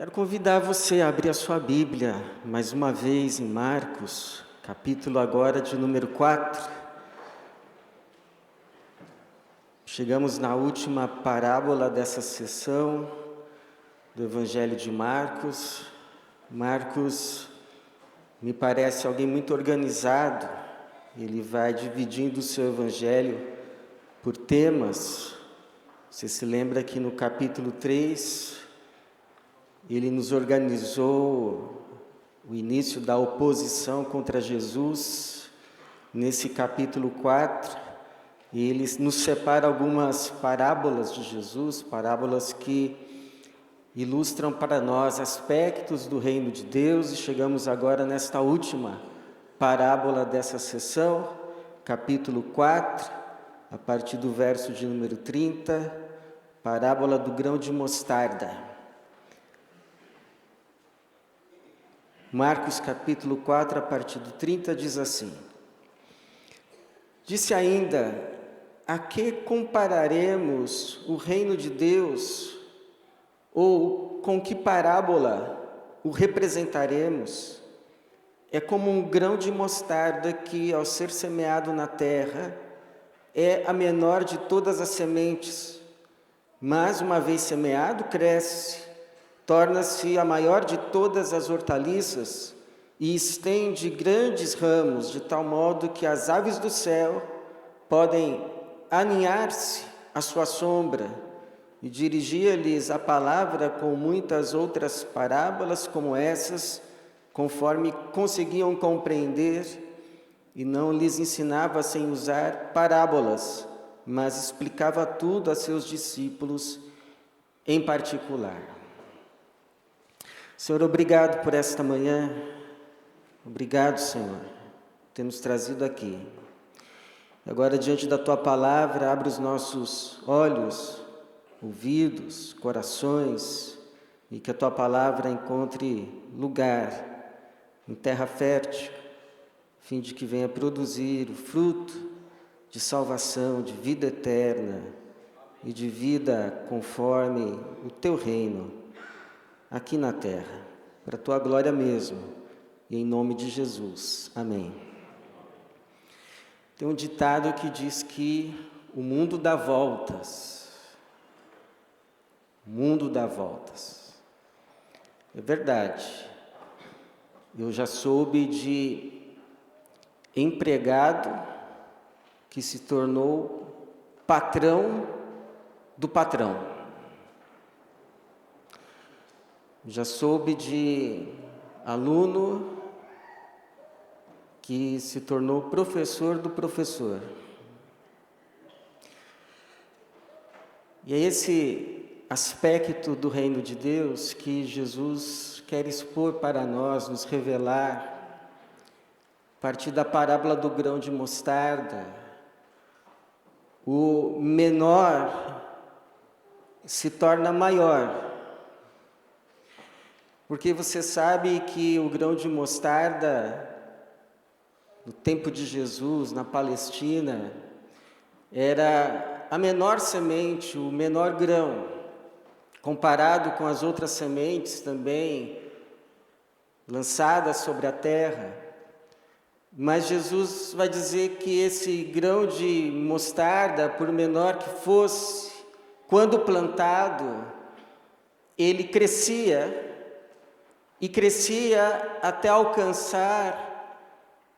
Quero convidar você a abrir a sua Bíblia, mais uma vez em Marcos, capítulo agora de número 4. Chegamos na última parábola dessa sessão do Evangelho de Marcos. Marcos me parece alguém muito organizado. Ele vai dividindo o seu Evangelho por temas. Você se lembra que no capítulo 3... ele nos organizou o início da oposição contra Jesus. Nesse capítulo 4, ele nos separa algumas parábolas de Jesus, parábolas que ilustram para nós aspectos do reino de Deus, e chegamos agora nesta última parábola dessa sessão, capítulo 4, a partir do verso de número 30, parábola do grão de mostarda. Marcos capítulo 4, a partir do 30, diz assim: Disse ainda: a que compararemos o reino de Deus? Ou com que parábola o representaremos? É como um grão de mostarda que, ao ser semeado na terra, é a menor de todas as sementes, mas, uma vez semeado, cresce, torna-se a maior de todas as hortaliças e estende grandes ramos, de tal modo que as aves do céu podem aninhar-se à sua sombra. E dirigia-lhes a palavra com muitas outras parábolas como essas, conforme conseguiam compreender, e não lhes ensinava sem usar parábolas, mas explicava tudo a seus discípulos em particular. Senhor, obrigado por esta manhã. Obrigado, Senhor, por ter nos trazido aqui. Agora, diante da Tua palavra, abre os nossos olhos, ouvidos, corações, e que a Tua palavra encontre lugar em terra fértil, a fim de que venha produzir o fruto de salvação, de vida eterna e de vida conforme o Teu reino aqui na terra, para a Tua glória mesmo, e em nome de Jesus. Amém. Tem um ditado que diz que o mundo dá voltas. O mundo dá voltas. É verdade. Eu já soube de empregado que se tornou patrão do patrão. Já soube de aluno que se tornou professor do professor. E é esse aspecto do reino de Deus que Jesus quer expor para nós, nos revelar, a partir da parábola do grão de mostarda. O menor se torna maior. Porque você sabe que o grão de mostarda, no tempo de Jesus, na Palestina, era a menor semente, o menor grão, comparado com as outras sementes também lançadas sobre a terra. Mas Jesus vai dizer que esse grão de mostarda, por menor que fosse, quando plantado, ele crescia, e crescia até alcançar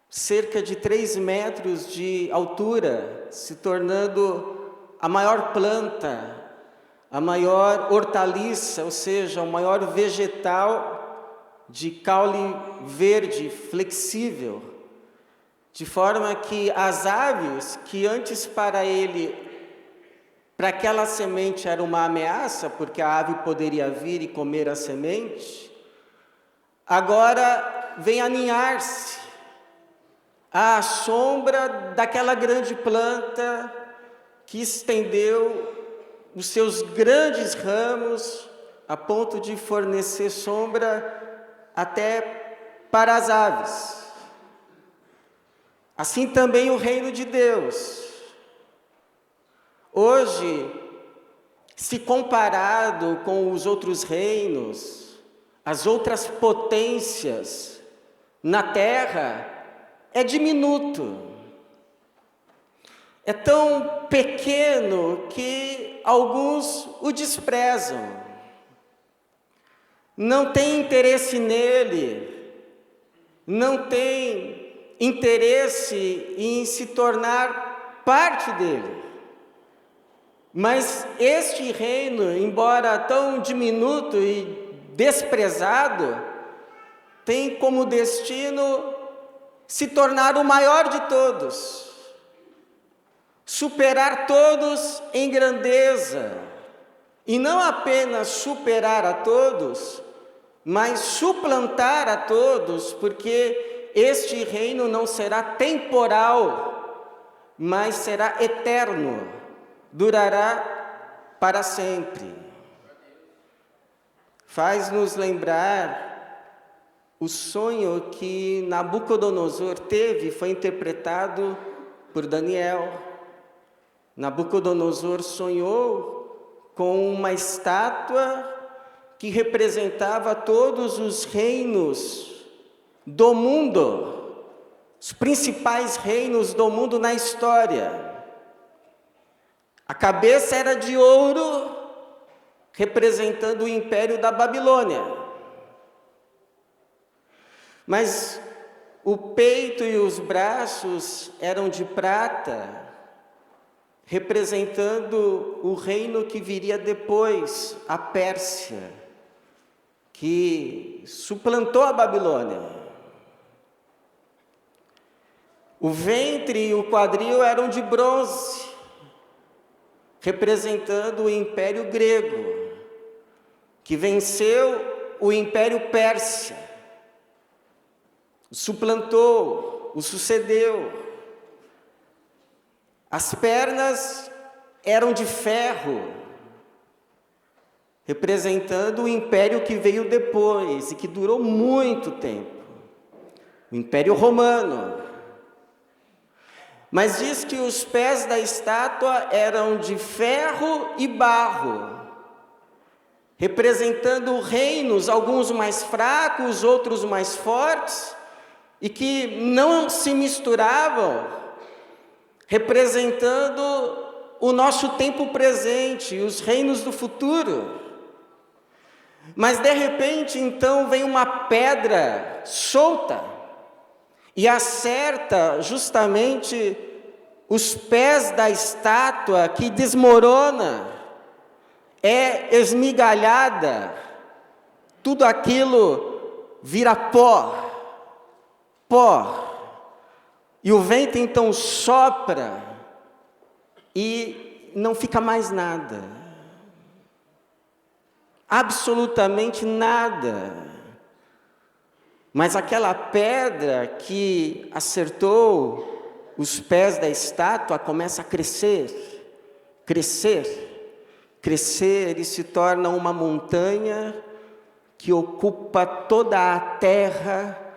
cerca de 3 metros de altura, se tornando a maior planta, a maior hortaliça, ou seja, o maior vegetal de caule verde, flexível, de forma que as aves, que antes para aquela semente era uma ameaça, porque a ave poderia vir e comer a semente, agora vem aninhar-se à sombra daquela grande planta que estendeu os seus grandes ramos a ponto de fornecer sombra até para as aves. Assim também o reino de Deus. Hoje, se comparado com os outros reinos, as outras potências na terra é diminuto. É tão pequeno que alguns o desprezam. Não tem interesse nele, não tem interesse em se tornar parte dele. Mas este reino, embora tão diminuto e desprezado, tem como destino se tornar o maior de todos, superar todos em grandeza, e não apenas superar a todos, mas suplantar a todos, porque este reino não será temporal, mas será eterno, durará para sempre. Faz-nos lembrar o sonho que Nabucodonosor teve, foi interpretado por Daniel. Nabucodonosor sonhou com uma estátua que representava todos os reinos do mundo, os principais reinos do mundo na história. A cabeça era de ouro, representando o império da Babilônia. Mas o peito e os braços eram de prata, representando o reino que viria depois, a Pérsia, que suplantou a Babilônia. O ventre e o quadril eram de bronze, representando o Império Grego, que venceu o Império Persa, o suplantou, o sucedeu. As pernas eram de ferro, representando o império que veio depois e que durou muito tempo, o Império Romano. Mas diz que os pés da estátua eram de ferro e barro, representando reinos, alguns mais fracos, outros mais fortes, e que não se misturavam, representando o nosso tempo presente, os reinos do futuro. Mas de repente, então, vem uma pedra solta e acerta justamente os pés da estátua, que desmorona, é esmigalhada, tudo aquilo vira pó. E o vento então sopra e não fica mais nada. Absolutamente nada. Mas aquela pedra que acertou os pés da estátua começa a crescer e se torna uma montanha que ocupa toda a terra.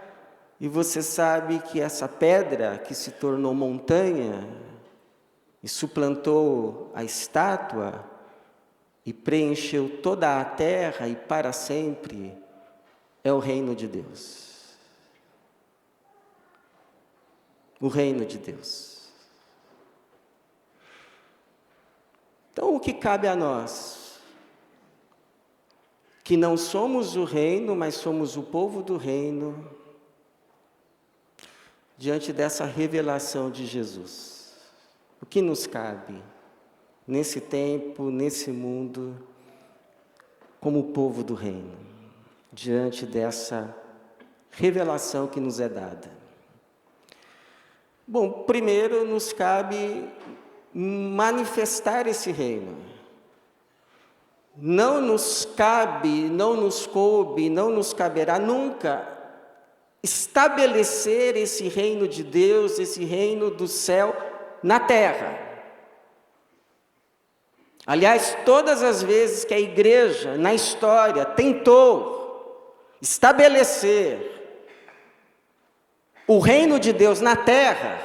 E você sabe que essa pedra que se tornou montanha e suplantou a estátua e preencheu toda a terra e para sempre é o reino de Deus. O reino de Deus. Então, o que cabe a nós? Que não somos o reino, mas somos o povo do reino, diante dessa revelação de Jesus. O que nos cabe nesse tempo, nesse mundo, como povo do reino, diante dessa revelação que nos é dada? Bom, primeiro nos cabe manifestar esse reino. Não nos cabe, não nos coube, não nos caberá nunca estabelecer esse reino de Deus, esse reino do céu na terra. Aliás, todas as vezes que a igreja, na história, tentou estabelecer o reino de Deus na terra,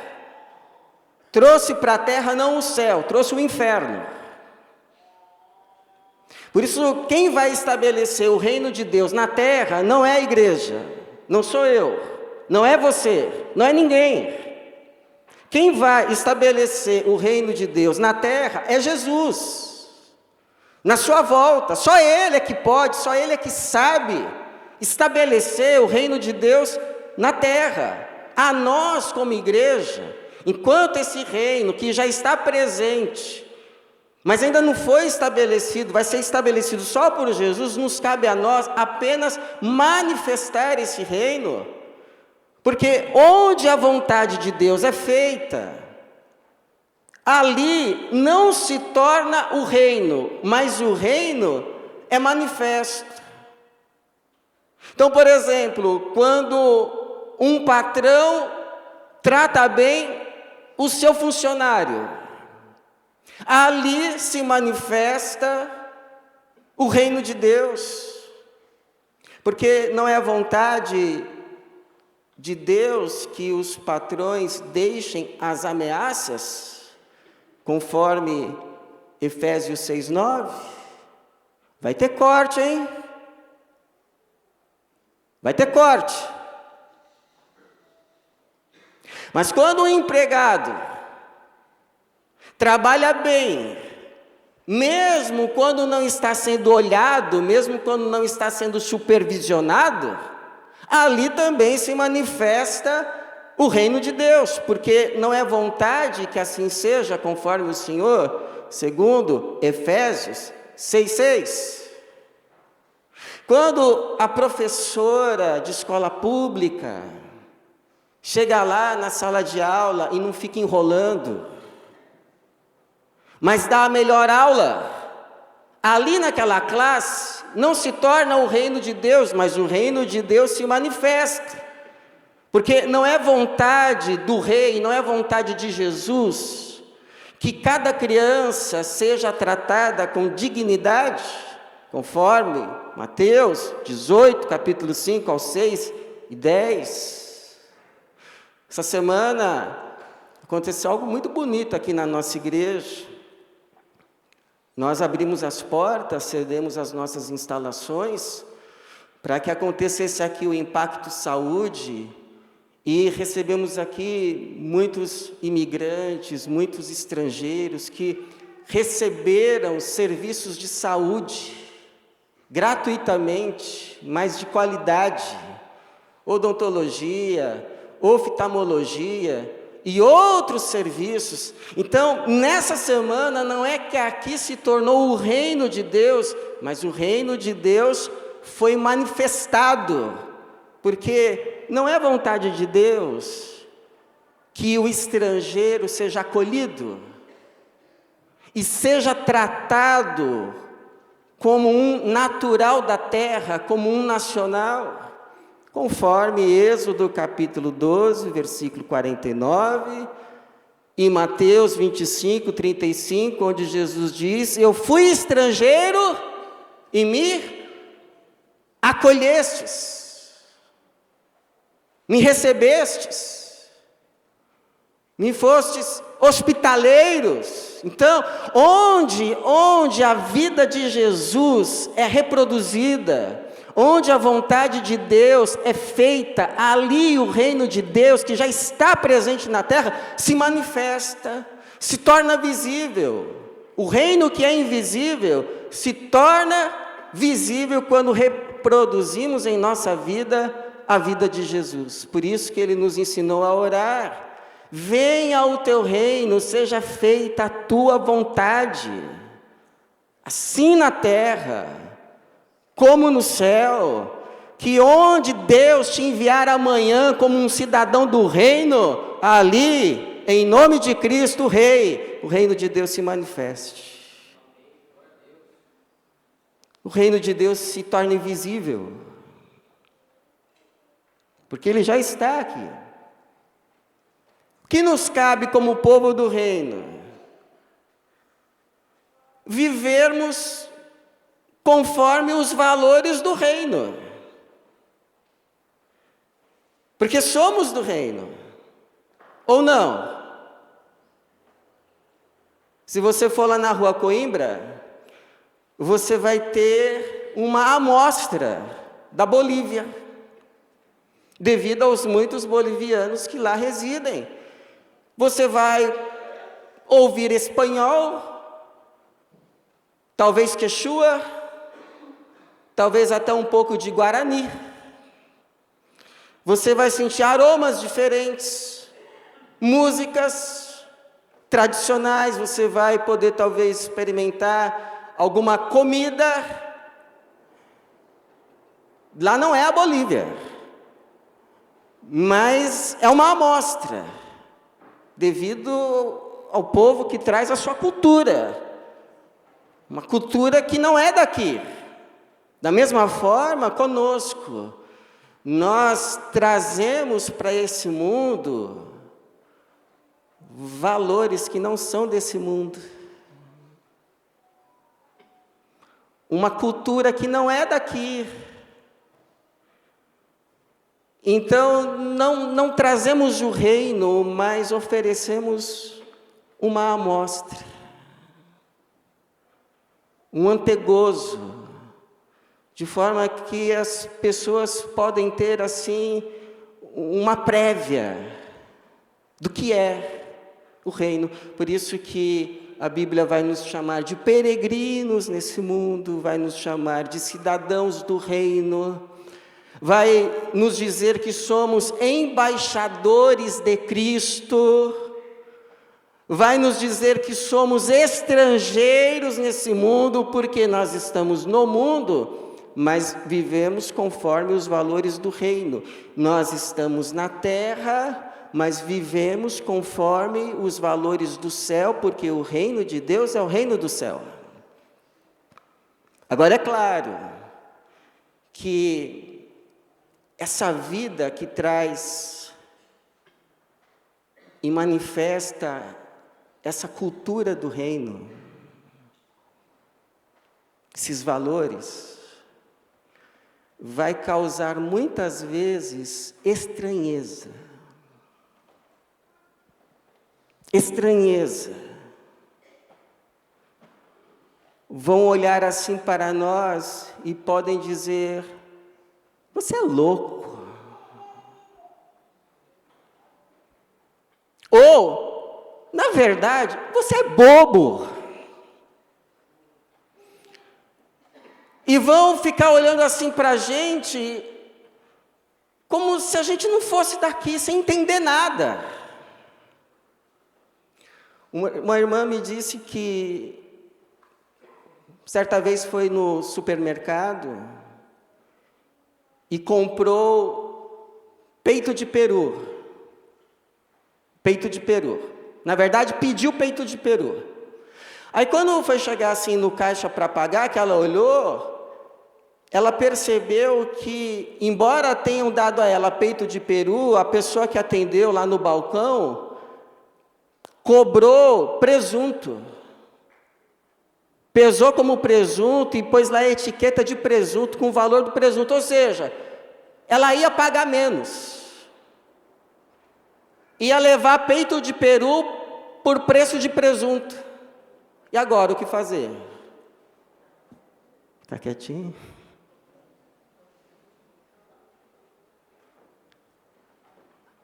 trouxe para a terra não o céu, trouxe o inferno. Por isso, quem vai estabelecer o reino de Deus na terra não é a igreja, não sou eu, não é você, não é ninguém. Quem vai estabelecer o reino de Deus na terra é Jesus. Na sua volta, só Ele é que pode, só Ele é que sabe estabelecer o reino de Deus na terra. A nós, como igreja, enquanto esse reino que já está presente, mas ainda não foi estabelecido, vai ser estabelecido só por Jesus, nos cabe a nós apenas manifestar esse reino, porque onde a vontade de Deus é feita, ali não se torna o reino, mas o reino é manifesto. Então, por exemplo, quando um patrão trata bem o seu funcionário, ali se manifesta o reino de Deus, porque não é a vontade de Deus que os patrões deixem as ameaças, conforme Efésios 6:9, vai ter corte, hein? Vai ter corte. Mas quando o empregado trabalha bem, mesmo quando não está sendo olhado, mesmo quando não está sendo supervisionado, ali também se manifesta o reino de Deus, porque não é vontade que assim seja, conforme o Senhor, segundo Efésios 6:6. Quando a professora de escola pública chega lá na sala de aula e não fica enrolando, mas dá a melhor aula, ali naquela classe não se torna o reino de Deus, mas o reino de Deus se manifesta, porque não é vontade do rei, não é vontade de Jesus, que cada criança seja tratada com dignidade, conforme Mateus 18, capítulo 5 ao 6 e 10. Essa semana aconteceu algo muito bonito aqui na nossa igreja. Nós abrimos as portas, cedemos as nossas instalações, para que acontecesse aqui o Impacto Saúde, e recebemos aqui muitos imigrantes, muitos estrangeiros, que receberam serviços de saúde, gratuitamente, mas de qualidade, odontologia, oftalmologia e outros serviços. Então, nessa semana, não é que aqui se tornou o reino de Deus, mas o reino de Deus foi manifestado, porque não é vontade de Deus que o estrangeiro seja acolhido e seja tratado como um natural da terra, como um nacional, conforme Êxodo capítulo 12, versículo 49, e Mateus 25, 35, onde Jesus diz: eu fui estrangeiro e me acolhestes, me recebestes, me fostes hospitaleiros. Então, onde a vida de Jesus é reproduzida, onde a vontade de Deus é feita, ali o reino de Deus, que já está presente na terra, se manifesta, se torna visível. O reino que é invisível se torna visível quando reproduzimos em nossa vida a vida de Jesus. Por isso que Ele nos ensinou a orar: venha o teu reino, seja feita a tua vontade, assim na terra, como no céu. Que onde Deus te enviar amanhã como um cidadão do reino, ali, em nome de Cristo Rei, o reino de Deus se manifeste. O reino de Deus se torna invisível, porque Ele já está aqui. O que nos cabe como povo do reino? Vivermos conforme os valores do reino, porque somos do reino, ou não? Se você for lá na rua Coimbra, você vai ter uma amostra da Bolívia, devido aos muitos bolivianos que lá residem. Você vai ouvir espanhol, talvez quechua, talvez até um pouco de guarani. Você vai sentir aromas diferentes, músicas tradicionais, você vai poder talvez experimentar alguma comida. Lá não é a Bolívia, mas é uma amostra, devido ao povo que traz a sua cultura, uma cultura que não é daqui. Da mesma forma, conosco, nós trazemos para esse mundo valores que não são desse mundo, uma cultura que não é daqui. Então, não trazemos o reino, mas oferecemos uma amostra, um antegozo, de forma que as pessoas podem ter, assim, uma prévia do que é o reino. Por isso que a Bíblia vai nos chamar de peregrinos nesse mundo, vai nos chamar de cidadãos do reino, vai nos dizer que somos embaixadores de Cristo, vai nos dizer que somos estrangeiros nesse mundo, porque nós estamos no mundo, mas vivemos conforme os valores do reino. Nós estamos na terra, mas vivemos conforme os valores do céu, porque o reino de Deus é o reino do céu. Agora, é claro que essa vida que traz e manifesta essa cultura do reino, esses valores, vai causar muitas vezes estranheza. Estranheza. Vão olhar assim para nós e podem dizer: você é louco. Ou, na verdade, você é bobo. E vão ficar olhando assim para a gente, como se a gente não fosse daqui, sem entender nada. Uma irmã me disse que, certa vez foi no supermercado e comprou peito de peru. Peito de peru. Na verdade, pediu peito de peru. Aí quando foi chegar assim no caixa para pagar, que ela olhou, ela percebeu que, embora tenham dado a ela peito de peru, a pessoa que atendeu lá no balcão cobrou presunto. Pesou como presunto e pôs lá a etiqueta de presunto com o valor do presunto. Ou seja, ela ia pagar menos. Ia levar peito de peru por preço de presunto. E agora, o que fazer? Está quietinho?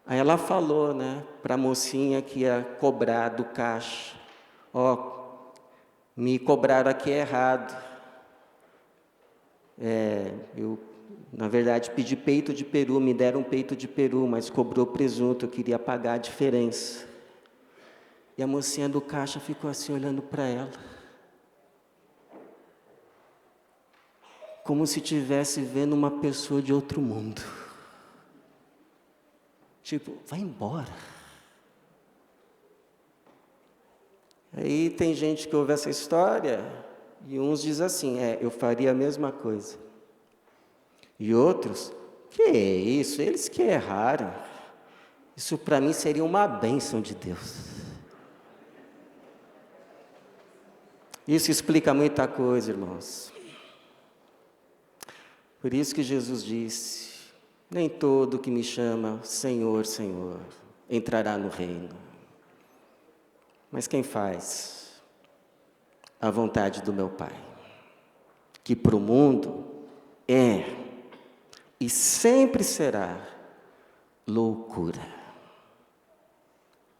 Aí ela falou, para a mocinha que ia cobrar do caixa: me cobraram aqui errado. Eu, na verdade, pedi peito de peru, me deram peito de peru, mas cobrou presunto, eu queria pagar a diferença. E a mocinha do caixa ficou assim olhando para ela, como se estivesse vendo uma pessoa de outro mundo. Tipo, vai embora. Aí tem gente que ouve essa história e uns dizem assim: eu faria a mesma coisa. E outros: que é isso? Eles que erraram. Isso para mim seria uma bênção de Deus. Isso explica muita coisa, irmãos. Por isso que Jesus disse: nem todo que me chama Senhor, Senhor, entrará no reino. Mas quem faz a vontade do meu Pai. que para o mundo é e sempre será loucura.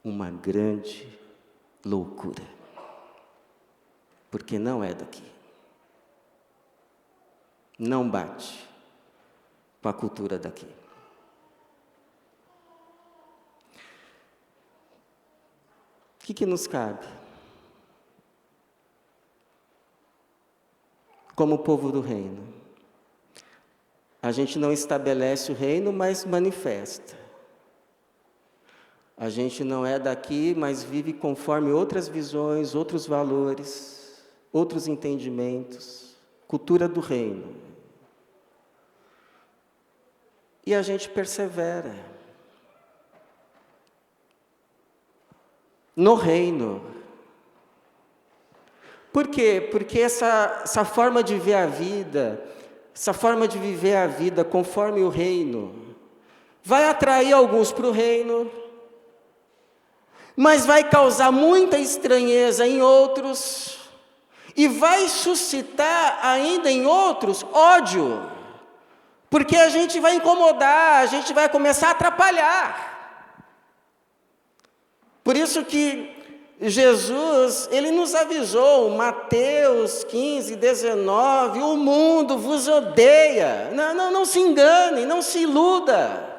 Uma grande loucura. Porque não é daqui. Não bate com a cultura daqui. O que nos cabe? Como povo do reino. A gente não estabelece o reino, mas manifesta. A gente não é daqui, mas vive conforme outras visões, outros valores, outros entendimentos, cultura do reino. E a gente persevera no reino. Por quê? Porque essa forma de ver a vida, essa forma de viver a vida conforme o reino, vai atrair alguns para o reino, mas vai causar muita estranheza em outros, e vai suscitar ainda em outros ódio, porque a gente vai incomodar, a gente vai começar a atrapalhar. Por isso que Jesus, ele nos avisou, Mateus 15, 19, o mundo vos odeia. Não se engane, não se iluda.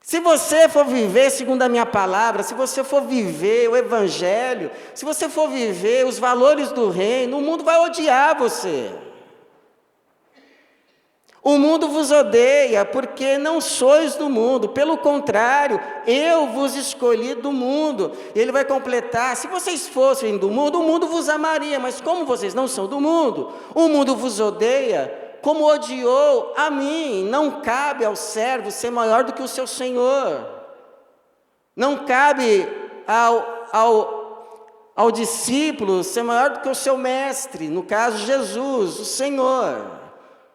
Se você for viver segundo a minha palavra, se você for viver o Evangelho, se você for viver os valores do reino, o mundo vai odiar você. O mundo vos odeia porque não sois do mundo, pelo contrário, eu vos escolhi do mundo. Ele vai completar, se vocês fossem do mundo, o mundo vos amaria, mas como vocês não são do mundo, o mundo vos odeia, como odiou a mim. Não cabe ao servo ser maior do que o seu senhor. Não cabe ao discípulo ser maior do que o seu mestre, no caso Jesus, o Senhor.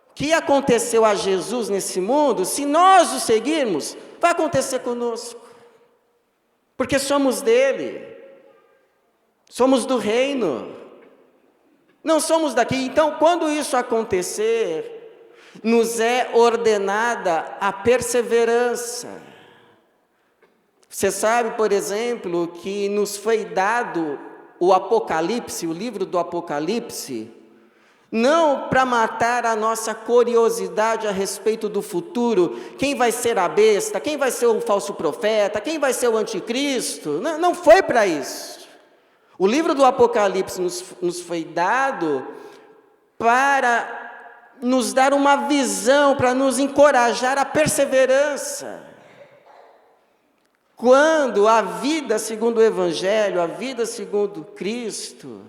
O que aconteceu a Jesus nesse mundo, se nós o seguirmos, vai acontecer conosco. Porque somos dele. Somos do reino. Não somos daqui. Então, quando isso acontecer, nos é ordenada a perseverança. Você sabe, por exemplo, que nos foi dado o Apocalipse, o livro do Apocalipse, não para matar a nossa curiosidade a respeito do futuro, quem vai ser a besta, quem vai ser o falso profeta, quem vai ser o anticristo, não foi para isso. O livro do Apocalipse nos foi dado para nos dar uma visão, para nos encorajar à perseverança. Quando a vida segundo o Evangelho, a vida segundo Cristo,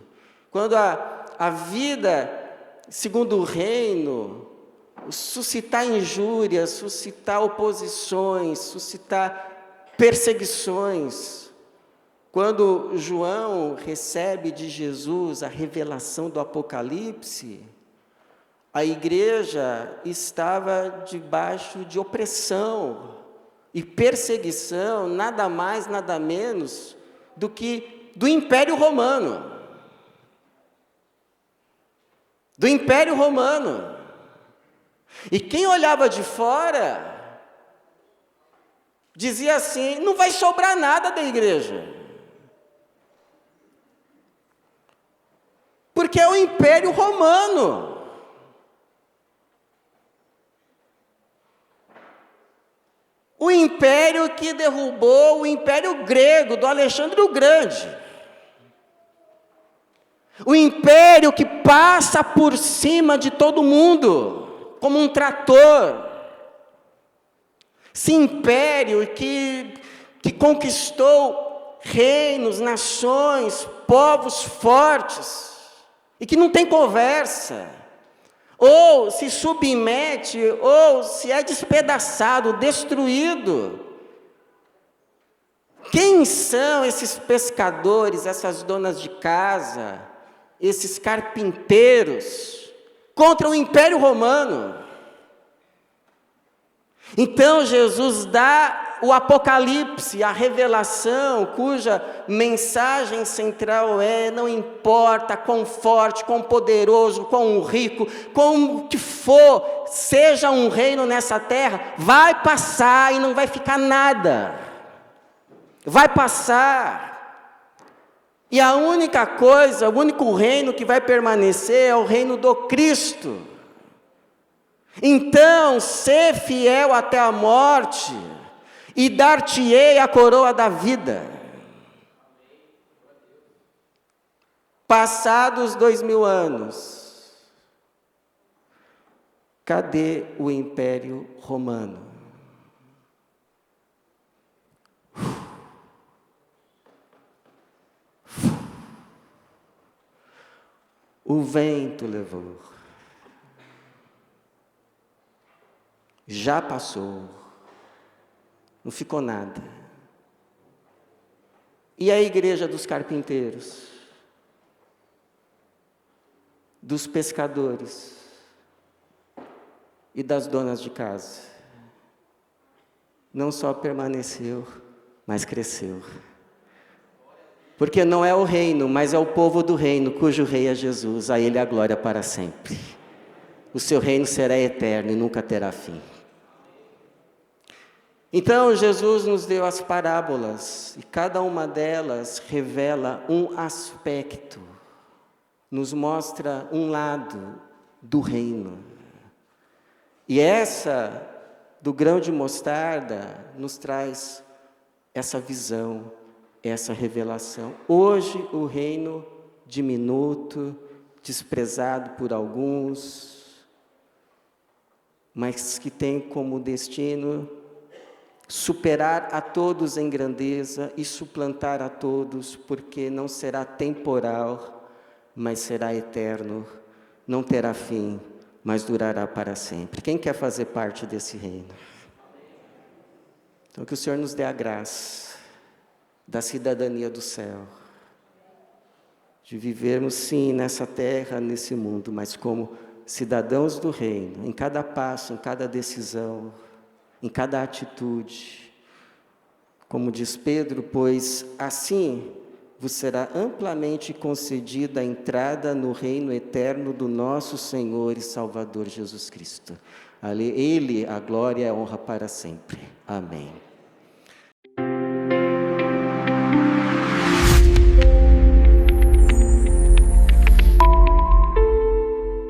quando a vida segundo o reino, suscitar injúrias, suscitar oposições, suscitar perseguições. Quando João recebe de Jesus a revelação do Apocalipse, a igreja estava debaixo de opressão e perseguição, nada mais, nada menos do que do Império Romano. Do Império Romano. E quem olhava de fora, dizia assim, não vai sobrar nada da igreja. Porque é o Império Romano. O império que derrubou o Império Grego, do Alexandre o Grande. O império que passa por cima de todo mundo, como um trator. Esse império que conquistou reinos, nações, povos fortes, e que não tem conversa, ou se submete, ou se é despedaçado, destruído. Quem são esses pescadores, essas donas de casa, esses carpinteiros, contra o Império Romano? Então Jesus dá o Apocalipse, a revelação, cuja mensagem central é: não importa quão forte, quão poderoso, quão rico, como que for, seja um reino nessa terra, vai passar e não vai ficar nada. Vai passar. E a única coisa, o único reino que vai permanecer é o reino do Cristo. Então, ser fiel até a morte, e dar-te-ei a coroa da vida. Passados 2000 anos, cadê o Império Romano? O vento levou. Já passou. Não ficou nada. E a igreja dos carpinteiros? Dos pescadores? E das donas de casa? Não só permaneceu, mas cresceu. Porque não é o reino, mas é o povo do reino, cujo rei é Jesus. A ele a glória para sempre. O seu reino será eterno e nunca terá fim. Então, Jesus nos deu as parábolas, e cada uma delas revela um aspecto, nos mostra um lado do reino. E essa, do grão de mostarda, nos traz essa visão, essa revelação. Hoje, o reino diminuto, desprezado por alguns, mas que tem como destino superar a todos em grandeza e suplantar a todos, porque não será temporal, mas será eterno, não terá fim, mas durará para sempre. Quem quer fazer parte desse reino? Então, que o Senhor nos dê a graça da cidadania do céu, de vivermos sim nessa terra, nesse mundo, mas como cidadãos do reino, em cada passo, em cada decisão, em cada atitude. Como diz Pedro, pois assim vos será amplamente concedida a entrada no reino eterno do nosso Senhor e Salvador Jesus Cristo. A Ele a glória e a honra para sempre. Amém.